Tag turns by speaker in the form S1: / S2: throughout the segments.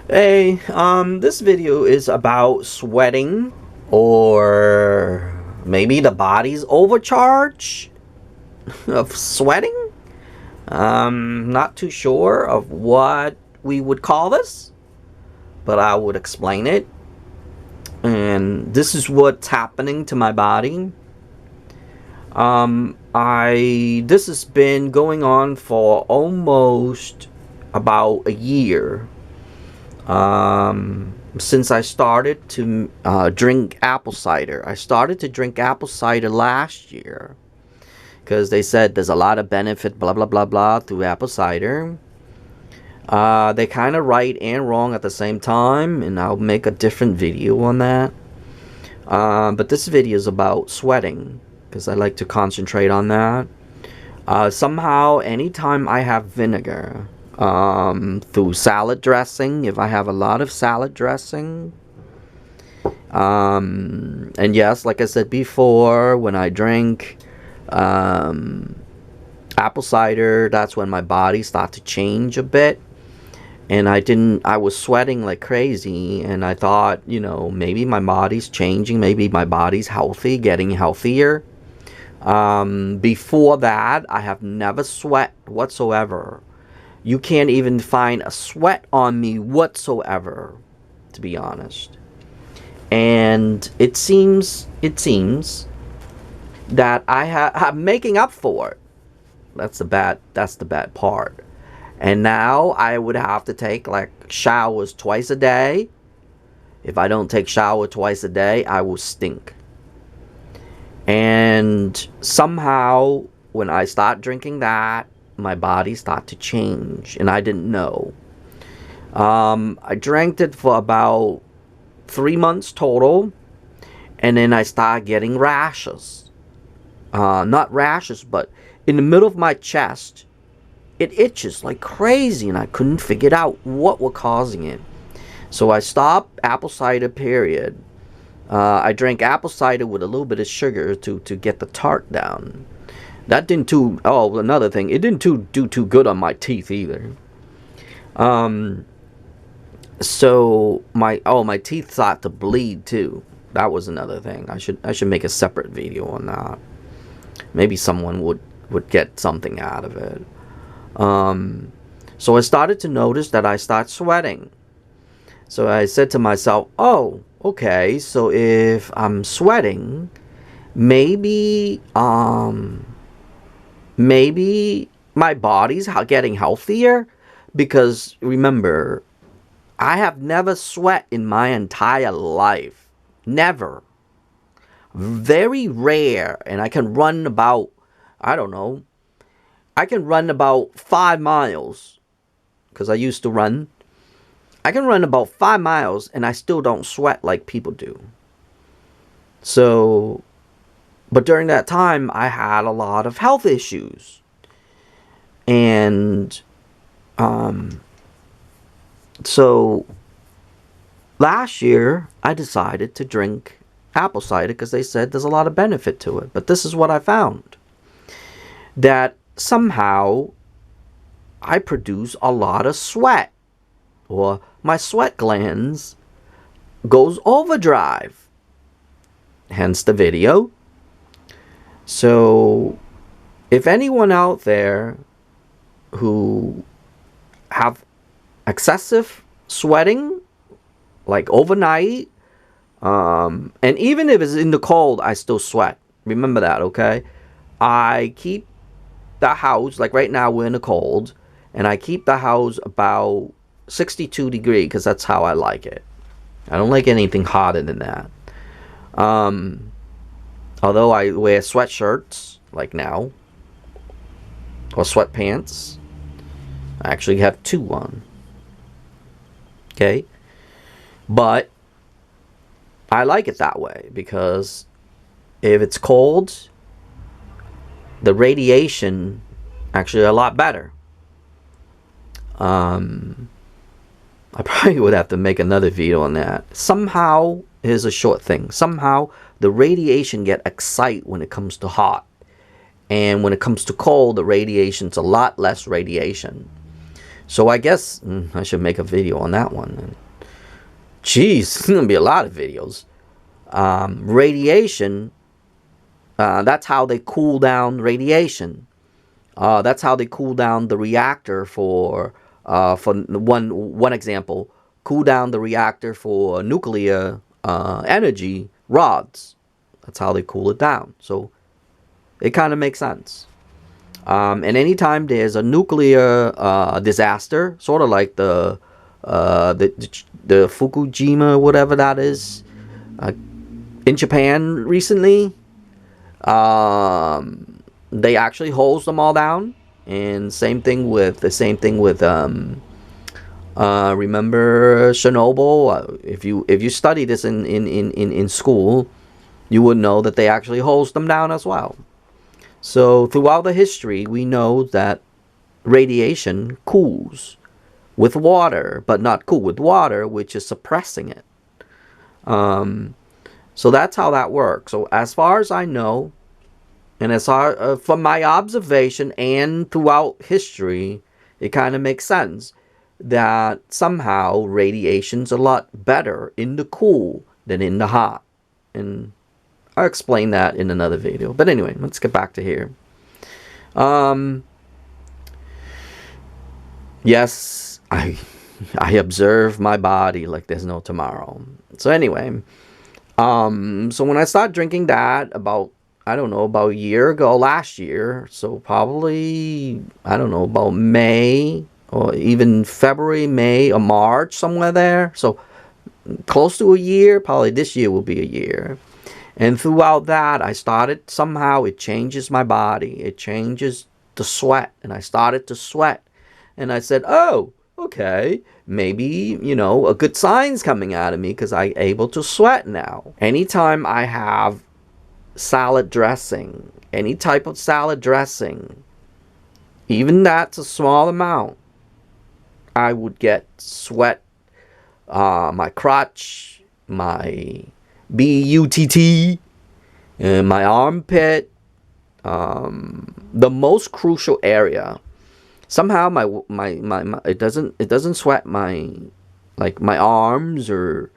S1: Hey, this video is about sweating, or maybe the body's overcharge of sweating. Not too sure of what we would call this, but I would explain it. And this is what's happening to my body. This has been going on for almost about a year. Since I started to drink apple cider. I started to drink apple cider last year because they said there's a lot of benefit, blah, blah, blah, blah, through apple cider. They kind of right and wrong at the same time, and I'll make a different video on that. But this video is about sweating because I like to concentrate on that. Somehow, anytime I have vinegar, through salad dressing, if I have a lot of salad dressing, and yes, like I said before, when I drink apple cider, that's when my body started to change a bit. And I was sweating like crazy, and I thought, maybe my body's changing, maybe my body's healthy, getting healthier. Before that, I have never sweat whatsoever. You can't even find a sweat on me whatsoever, to be honest. And it seems that I'm making up for it. That's the bad part. And now I would have to take like showers twice a day. If I don't take shower twice a day, I will stink. And somehow when I start drinking that, my body started to change, and I didn't know. I drank it for about 3 months total, and then I started getting rashes. Not rashes, but in the middle of my chest, it itches like crazy, and I couldn't figure out what was causing it. So I stopped apple cider, period. I drank apple cider with a little bit of sugar to get the tart down. That didn't another thing, it didn't do too good on my teeth either. So my teeth started to bleed too. That was another thing. I should make a separate video on that. Maybe someone would get something out of it. So I started to notice that I start sweating. So I said to myself, oh, okay, so if I'm sweating, maybe my body's getting healthier, because remember, I have never sweat in my entire life. Never. Very rare. And I can run about, I can run about 5 miles, because I used to run. I can run about 5 miles and I still don't sweat like people do. So, but during that time, I had a lot of health issues. And so last year, I decided to drink apple cider because they said there's a lot of benefit to it. But this is what I found. That somehow I produce a lot of sweat. Or my sweat glands goes overdrive. Hence the video. So, if anyone out there who have excessive sweating, like overnight, and even if it's in the cold, I still sweat. Remember that, okay? I keep the house, like right now we're in the cold, and I keep the house about 62 degrees because that's how I like it. I don't like anything hotter than that. Although I wear sweatshirts, like now, or sweatpants. I actually have 2 on. Okay? But I like it that way because if it's cold, the radiation actually a lot better. I probably would have to make another video on that. Somehow, here's a short thing. Somehow, the radiation get excited when it comes to hot. And when it comes to cold, the radiation's a lot less radiation. So I guess I should make a video on that one. Jeez, there's going to be a lot of videos. Radiation, that's how they cool down radiation. That's how they cool down the reactor for one example, cool down the reactor for nuclear energy rods. That's how they cool it down. So it kind of makes sense. And anytime there's a nuclear disaster, sort of like the Fukushima, whatever that is, in Japan recently, they actually hose them all down. And same thing with remember Chernobyl? If you study this in school, you would know that they actually hose them down as well. So throughout the history, we know that radiation cools with water, but not cool with water, which is suppressing it. So that's how that works. So as far as I know, and as far from my observation and throughout history, it kind of makes sense that somehow radiation's a lot better in the cool than in the hot. And I'll explain that in another video. But anyway, let's get back to here. Yes, I observe my body like there's no tomorrow. So anyway, so when I started drinking that about a year ago, last year, so probably, about May or even February, May or March, somewhere there. So close to a year, probably this year will be a year. And throughout that, I started, somehow it changes my body. It changes the sweat. And I started to sweat. And I said, oh, okay, maybe, a good sign's coming out of me because I'm able to sweat now. Anytime I have salad dressing, any type of salad dressing, even that's a small amount, I would get sweat, my crotch, my butt, my armpit, the most crucial area. Somehow my it doesn't sweat my arms or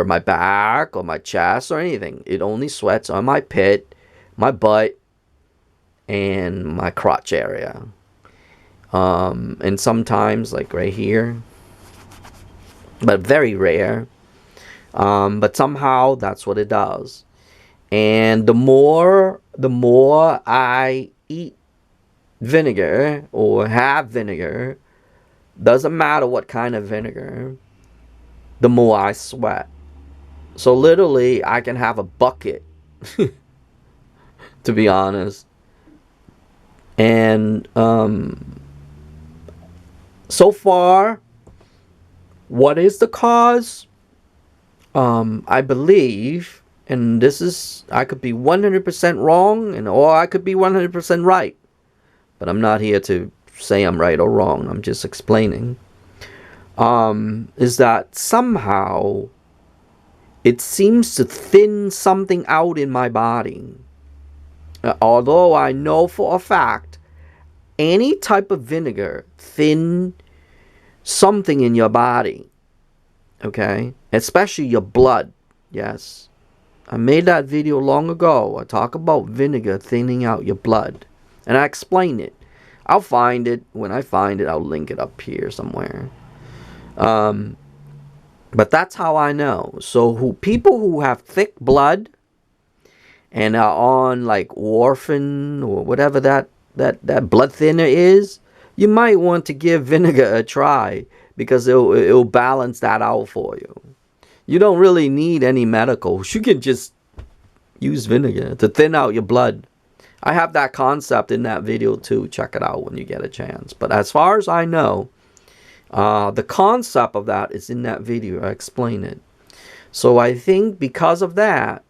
S1: my back or my chest or anything. It only sweats on my pit, my butt, and my crotch area. And sometimes like right here, but very rare. But somehow that's what it does. And the more I eat vinegar or have vinegar, doesn't matter what kind of vinegar, the more I sweat. So literally I can have a bucket to be honest. And so far, what is the cause? I believe, and this is, I could be 100% wrong, or I could be 100% right. But I'm not here to say I'm right or wrong. I'm just explaining. Is that somehow it seems to thin something out in my body. Although I know for a fact, any type of vinegar thin something in your body. Okay? Especially your blood. Yes. I made that video long ago. I talk about vinegar thinning out your blood. And I explain it. I'll find it. When I find it, I'll link it up here somewhere. But that's how I know. So people who have thick blood and are on like warfarin or whatever that blood thinner is, you might want to give vinegar a try because it'll balance that out for you. You don't really need any medicals. You can just use vinegar to thin out your blood. I have that concept in that video too. Check it out when you get a chance. But as far as I know, the concept of that is in that video. I explain it. So I think because of that,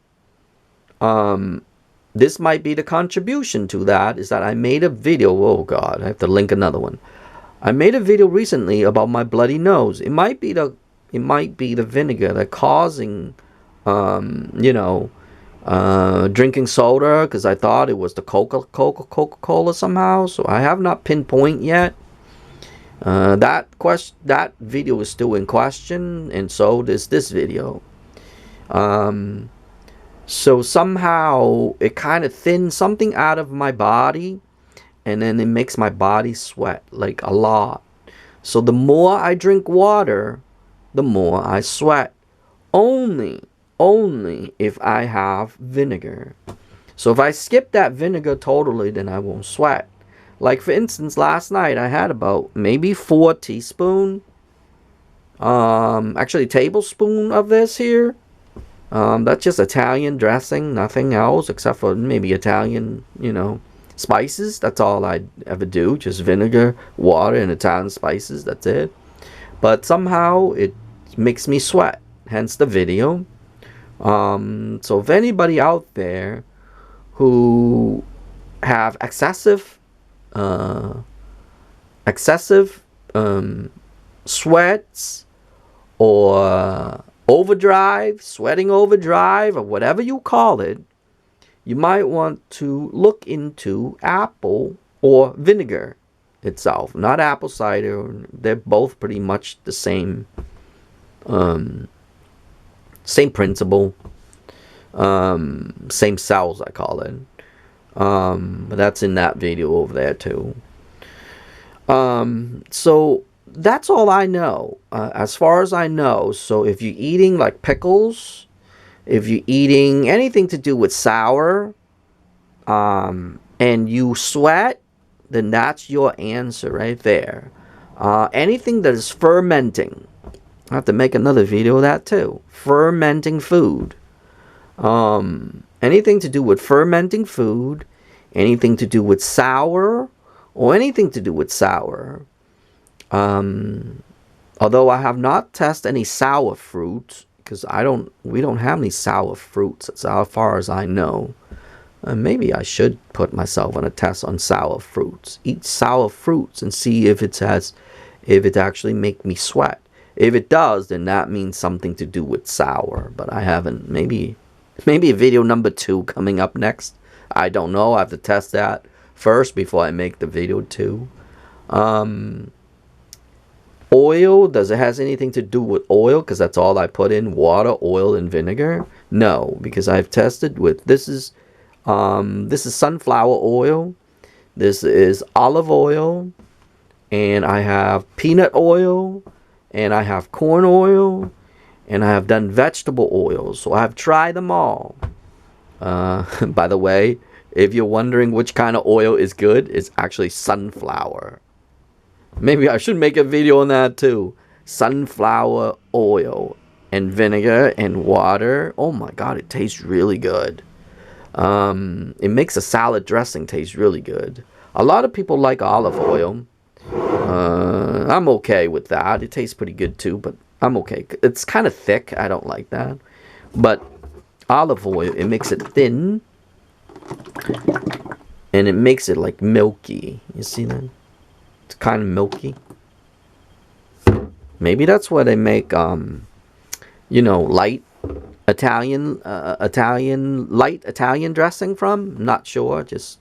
S1: this might be the contribution to that, is that I made a video. Oh God, I have to link another one. I made a video recently about my bloody nose. It might be the vinegar that causing, drinking soda, because I thought it was the Coca-Cola somehow. So I have not pinpoint yet. That video is still in question, and so is this video. So somehow it kind of thins something out of my body, and then it makes my body sweat like a lot. So the more I drink water, the more I sweat. Only if I have vinegar. So if I skip that vinegar totally, then I won't sweat. Like for instance, last night I had about maybe 4 teaspoons, actually tablespoon of this here. That's just Italian dressing, nothing else except for maybe Italian, spices. That's all I ever do, just vinegar, water, and Italian spices. That's it. But somehow it makes me sweat, hence the video. So if anybody out there who have excessive sweats, or sweating overdrive, or whatever you call it, you might want to look into apple or vinegar itself, not apple cider. They're both pretty much the same principle, same cells, I call it. But that's in that video over there too. So that's all I know, as far as I know. So if you're eating like pickles, if you're eating anything to do with sour, and you sweat, then that's your answer right there. Anything that is fermenting, I have to make another video of that too. Fermenting food. Anything to do with fermenting food, anything to do with sour, or anything to do with sour. Although I have not tested any sour fruits, because we don't have any sour fruits as far as I know. Maybe I should put myself on a test on sour fruits. Eat sour fruits and see if it actually make me sweat. If it does, then that means something to do with sour. But I haven't. Maybe video number 2 coming up next. I don't know. I have to test that first before I make the video 2. Oil, does it has anything to do with oil? Because that's all I put in: water, oil, and vinegar. No, because I've tested with this is sunflower oil, this is olive oil, and I have peanut oil, and I have corn oil, and I have done vegetable oils. So I've tried them all. By the way, if you're wondering which kind of oil is good, it's actually sunflower. Maybe I should make a video on that too. Sunflower oil and vinegar and water. Oh my god, it tastes really good. It makes a salad dressing taste really good. A lot of people like olive oil. I'm okay with that. It tastes pretty good too, but I'm okay. It's kind of thick. I don't like that. But olive oil, it makes it thin. And it makes it like milky. You see that? It's kind of milky. Maybe that's why they make, light light Italian dressing from. I'm not sure. Just,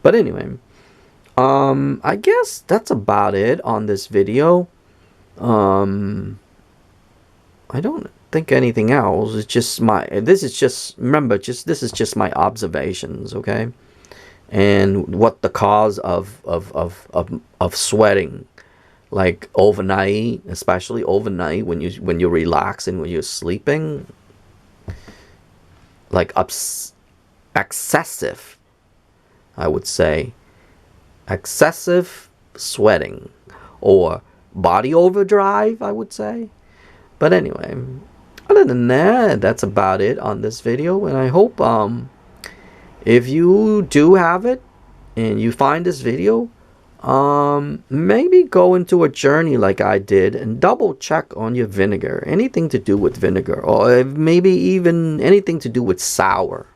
S1: But anyway, I guess that's about it on this video. I don't think anything else. It's just this is just my observations, okay? And what the cause of sweating, like overnight, especially overnight when you're relaxing, when you're sleeping, like excessive, I would say, excessive sweating, or body overdrive, I would say. But anyway, other than that, that's about it on this video, and I hope if you do have it and you find this video, maybe go into a journey like I did and double check on your vinegar, anything to do with vinegar, or maybe even anything to do with sour.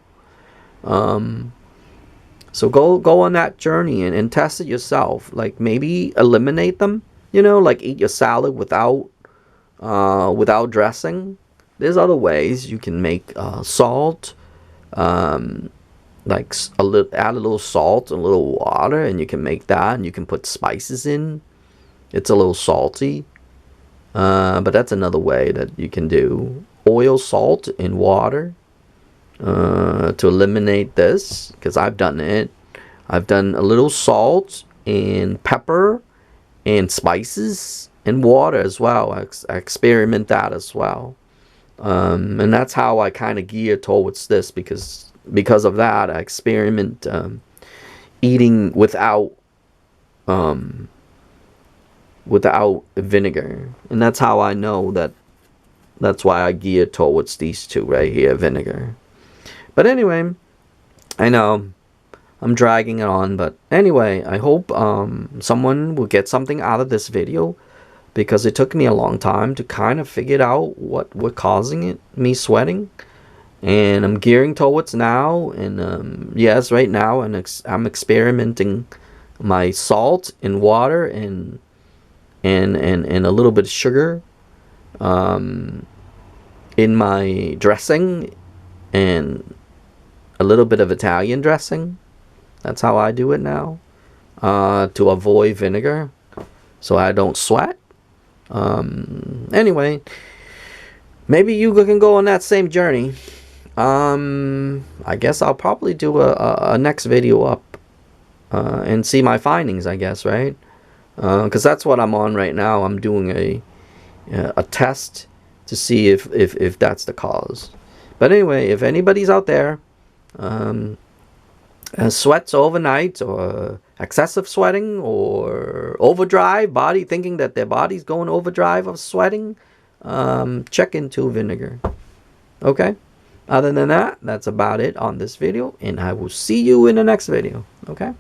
S1: So go on that journey and test it yourself. Like maybe eliminate them, like eat your salad without dressing. There's other ways you can make salt, like add a little salt, a little water, and you can make that, and you can put spices in. It's a little salty, but that's another way that you can do oil, salt, and water to eliminate this, because I've done it. I've done a little salt and pepper and spices and water as well. I experiment that as well. And that's how I kind of gear towards this, because of that I experiment eating without vinegar, and that's how I know that. That's why I gear towards these two right here, vinegar. But anyway, I know I'm dragging it on, but anyway, I hope someone will get something out of this video, because it took me a long time to kind of figure out what was causing me sweating, and I'm gearing towards now. And yes, right now, and I'm experimenting my salt and water and a little bit of sugar in my dressing, and a little bit of Italian dressing. That's how I do it now, to avoid vinegar, so I don't sweat. Anyway, maybe you can go on that same journey. I guess I'll probably do a next video up and see my findings, I guess, right? Because that's what I'm on right now. I'm doing a test to see if that's the cause. But anyway, if anybody's out there sweats overnight, or excessive sweating, or overdrive, thinking that their body's going overdrive of sweating, check into vinegar. Okay? Other than that, that's about it on this video, and I will see you in the next video. Okay?